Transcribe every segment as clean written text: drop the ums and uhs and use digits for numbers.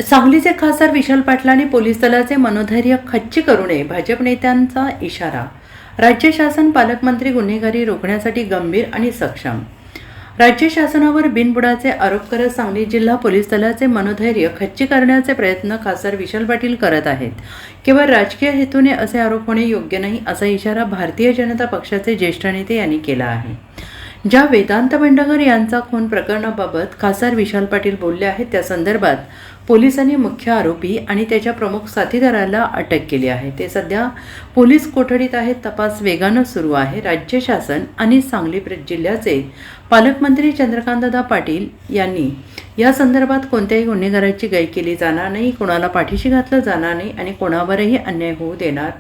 सांगलीचे खासदार विशाल पाटलांनी पोलीस दलाचे मनोधैर्य खच्ची करू नये, भाजप नेत्यांचा इशारा. राज्य शासन पालकमंत्री गुन्हेगारी रोखण्यासाठी गंभीर आणि सक्षम. राज्य शासनावर बिनबुडाचे आरोप करत सांगली जिल्हा पोलीस दलाचे मनोधैर्य खच्ची करण्याचे प्रयत्न खासदार विशाल पाटील करत आहेत. केवळ राजकीय हेतूने असे आरोप होणे योग्य नाही, असा इशारा भारतीय जनता पक्षाचे ज्येष्ठ नेते यांनी केला आहे. ज्या वेदांत बेंडकर यांचा खून प्रकरणाबाबत खासदार विशाल पाटील बोलले आहेत, त्या संदर्भात पोलिसांनी मुख्य आरोपी आणि त्याच्या प्रमुख साथीदाराला अटक केली आहे. ते सध्या पोलीस कोठडीत आहेत. तपास वेगानं सुरू आहे. राज्य शासन आणि सांगली जिल्ह्याचे पालकमंत्री चंद्रकांतदादा पाटील यांनी या संदर्भात कोणत्याही गुन्हेगाराची गय केली जाणार नाही, कोणाला पाठीशी घातलं जाणार नाही आणि कोणावरही अन्याय होऊ देणार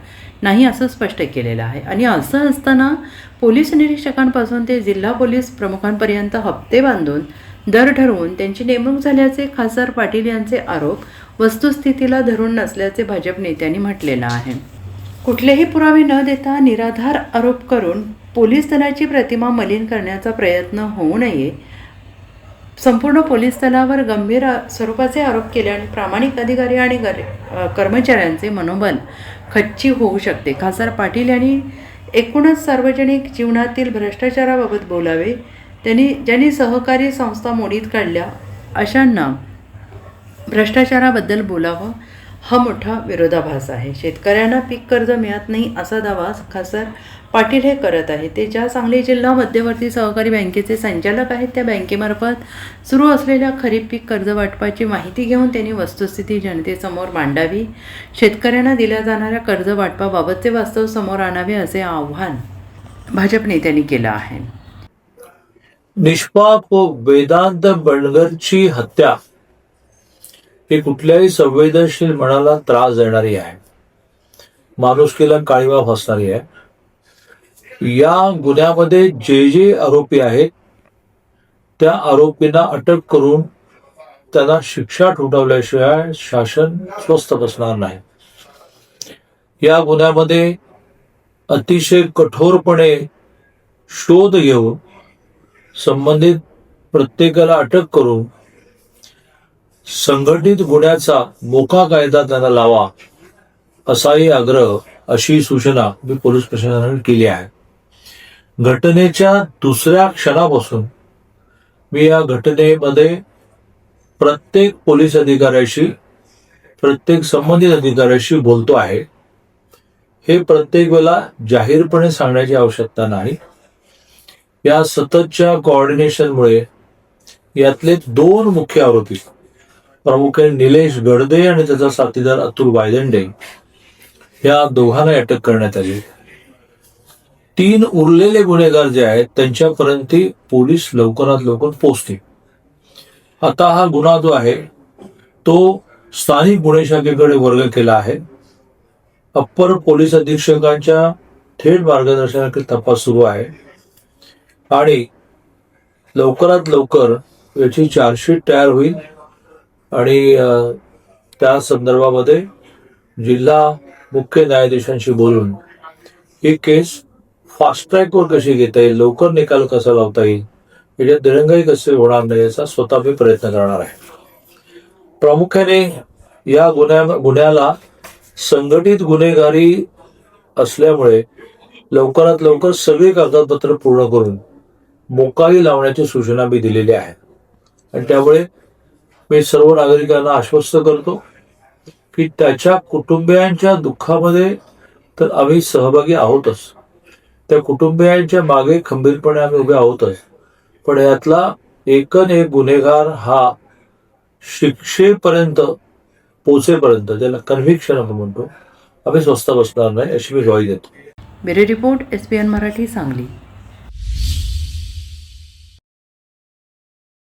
नाही, असं स्पष्ट केलेलं आहे. आणि असं असताना पोलीस निरीक्षकांपासून ते जिल्हा पोलीस प्रमुखांपर्यंत हप्ते बांधून दर ठरवून त्यांची नेमणूक झाल्याचे खासदार पाटील यांचे आरोप वस्तुस्थितीला धरून नसल्याचे भाजप नेत्यांनी म्हटलेलं आहे. कुठलेही पुरावे न देता निराधार आरोप करून पोलीस दलाची प्रतिमा मलिन करण्याचा प्रयत्न होऊ नये. संपूर्ण पोलीस दलावर गंभीर स्वरूपाचे आरोप केल्याने प्रामाणिक अधिकारी आणि कर्मचाऱ्यांचे मनोबल खच्ची होऊ शकते. खासदार पाटील यांनी एकूणच सार्वजनिक जीवनातील भ्रष्टाचाराबाबत बोलावे. ज्यांनी सहकारी संस्था मोडीत काढल्या अशांना भ्रष्टाचाराबद्दल बोलावं, हा मोठा विरोधाभास आहे. शेतकऱ्यांना पीक कर्ज मिळत नाही असा दावा खासदार पाटील हे करत आहेत. ते ज्या सांगली जिल्हा मध्यवर्ती सहकारी बँकेचे संचालक आहेत, त्या बँकेमार्फत सुरू असलेल्या खरीप पीक कर्ज वाटपाची माहिती घेऊन त्यांनी वस्तुस्थिती जनतेसमोर मांडावी. शेतकऱ्यांना दिल्या जाणाऱ्या कर्ज वाटपाबाबतचे वास्तव समोर आणावे, असे आव्हान भाजप नेत्यांनी केलं आहे. निष्पाप वेदांत बेंडकरची हत्या ही कुठल्याही संवेदनशील मनाला त्रास देणारी आहे, माणुसकीला काळीमा फासणारी आहे. या गुन्ह्यामध्ये जे आरोपी आहेत त्या आरोपींना अटक करून त्यांना शिक्षा ठोठावल्याशिवाय शासन स्वस्थ बसणार नाही. या गुन्ह्यामध्ये अतिशय कठोरपणे शोध घेऊन संबंधित प्रत्येकाला अटक करून संघटित गुन्ह्याचा मोका कायदा त्यांना लावा, असाही आग्रह, अशी सूचना मी पोलीस प्रशासनाने केली आहे. घटनेच्या दुसऱ्या क्षणापासून मी या घटनेमध्ये प्रत्येक पोलीस अधिकाऱ्याशी, प्रत्येक संबंधित अधिकाऱ्याशी बोलतो आहे. हे प्रत्येक वेळेला जाहीरपणे सांगण्याची आवश्यकता नाही. या सततच्या कोऑर्डिनेशनमुळे यातले 2 मुख्य आरोपी, प्रामुख्याने निलेश गडदे आणि त्याचा साथीदार अतुल वायदंडे, या दोघांना अटक करण्यात आली. 3 उरलेले गुन्हेगार जे आहेत त्यांच्यापर्यंत पोलीस लवकरात लवकर पोहोचतील. आता हा गुन्हा जो आहे तो स्थानिक गुन्हे शाखेकडे वर्ग केला आहे. अप्पर पोलीस अधीक्षकांच्या थेट मार्गदर्शनाखाली तपास सुरू आहे आणि लवकरात लवकर याची चार्जशीट तयार होईल आणि त्या संदर्भामध्ये जिल्हा मुख्य न्यायाधीशांशी बोलून ही केस फास्ट ट्रॅकवर कशी घेता येईल, लवकर निकाल कसा लावता येईल, याच्यात दिरंगाई कसे होणार नाही याचा स्वतः मी प्रयत्न करणार आहे. प्रामुख्याने या गुन्ह्याला संघटित गुन्हेगारी असल्यामुळे लवकरात लवकर सगळी कागदपत्र पूर्ण करून मोकाही लावण्याची सूचना मी दिलेली आहे. आणि त्यामुळे मी सर्व नागरिकांना आश्वस्त करतो की त्याच्या कुटुंबियांच्या दुःखामध्ये तर आम्ही सहभागी आहोतच, त्या कुटुंबियांच्या मागे खंबीरपणे आम्ही उभे आहोतच. पण यातला एकन एक गुन्हेगार हा शिक्षेपर्यंत पोचेपर्यंत, ज्याला कन्व्हिक्शन आपण म्हणतो, आम्ही स्वस्थ बसणार नाही, अशी मी ग्वाही देतो. Bureau report, SBN Marathi, Sangli.